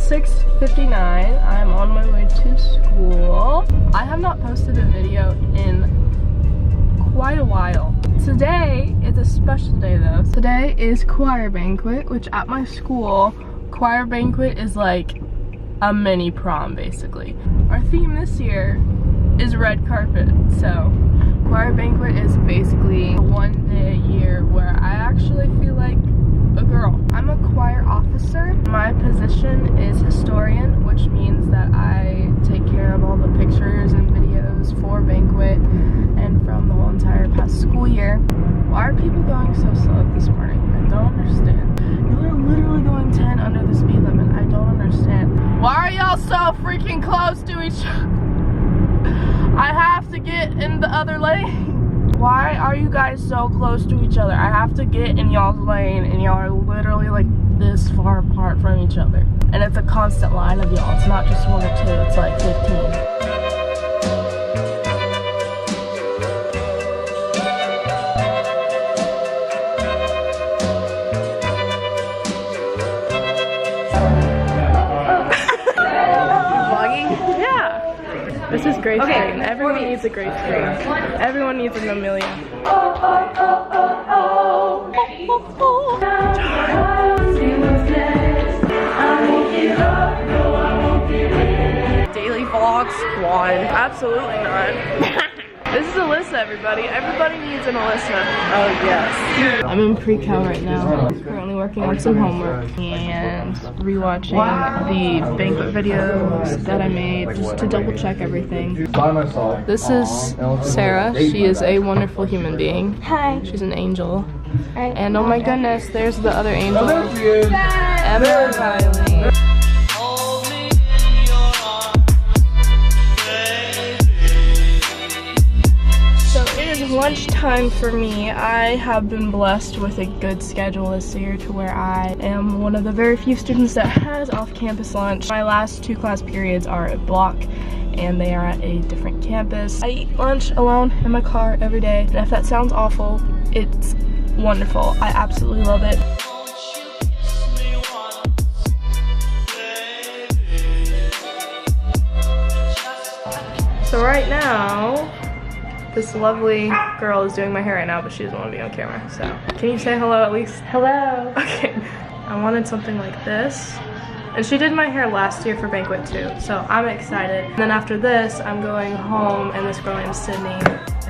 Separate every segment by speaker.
Speaker 1: 6:59. I'm on my way to school. I have not posted a video in quite a while. Today is a special day though. Today is choir banquet, which at my school, choir banquet is like a mini prom basically. Our theme this year is red carpet, so choir banquet is basically one day a year where I actually feel like a girl. I'm a choir officer. My position is historian, which means that I take care of all the pictures and videos for banquet and from the whole entire past school year. Why are people going so slow this morning? I don't understand. You're literally going 10 under the speed limit. I don't understand. Why are y'all so freaking close to each other? I have to get in the other lane. Why are you guys so close to each other? I have to get in y'all's lane and y'all are literally like this far apart from each other. And it's a constant line of y'all. It's not just 1 or 2, it's like 15. This is gray screen. Everyone needs a gray screen. Everyone needs an Amelia. Daily vlog squad. Absolutely not. This is Alyssa, everybody. Everybody needs an Alyssa. Oh, yes. I'm in pre-cal right now. Currently working on some homework and rewatching the banquet videos that I made just to double check everything. This is Sarah. She is a wonderful human being. Hi. She's an angel. And oh my goodness, there's the other angel. Emma and Riley. Lunchtime for me. I have been blessed with a good schedule this year to where I am one of the very few students that has off-campus lunch. My last 2 class periods are at block and they are at a different campus. I eat lunch alone in my car every day, and if that sounds awful, it's wonderful. I absolutely love it. So right now, this lovely girl is doing my hair right now, but she doesn't want to be on camera, so. Can you say hello at least? Hello. Okay. I wanted something like this. And she did my hair last year for banquet too, so I'm excited. And then after this, I'm going home, and this girl named Sydney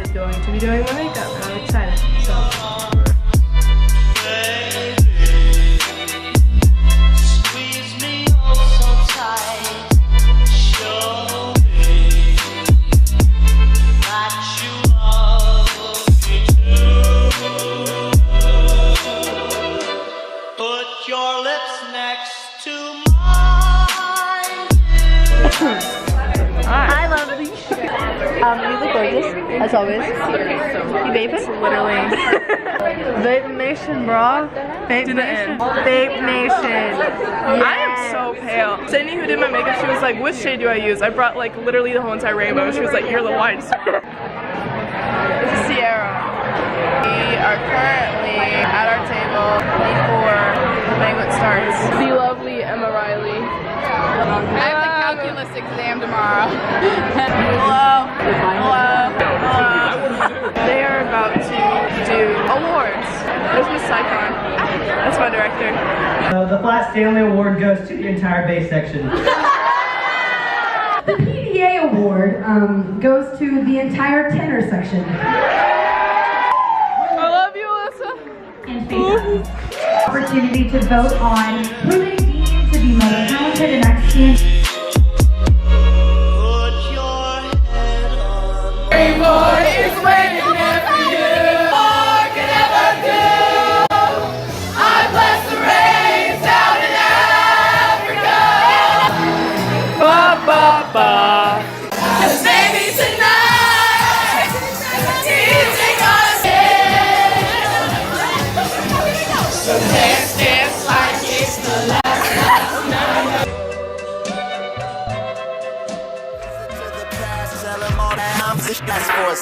Speaker 1: is going to be doing my makeup, and I'm excited, so.
Speaker 2: Hi, lovely. You look gorgeous, as always. You babe it?
Speaker 1: Literally.
Speaker 2: Babe Nation, bro. Babe Nation. Babe Nation. Yes.
Speaker 1: I am so pale. Sydney, who did my makeup, she was like, which shade do I use? I brought like literally the whole entire rainbow. She was like, you're the whitest. This is Sierra. We are currently at our table before the banquet starts. The lovely Emma Riley.
Speaker 3: I have the calculus exam tomorrow.
Speaker 1: Hello. Hello. Hello. They are about to do awards. There's Miss Saikon. That's my director.
Speaker 4: The Flat Stanley Award goes to the entire bass section.
Speaker 5: The PDA Award goes to the entire tenor section.
Speaker 1: I love you, Alyssa.
Speaker 5: And face opportunity to vote on who they deem to be most talented and excellent.
Speaker 6: That's for a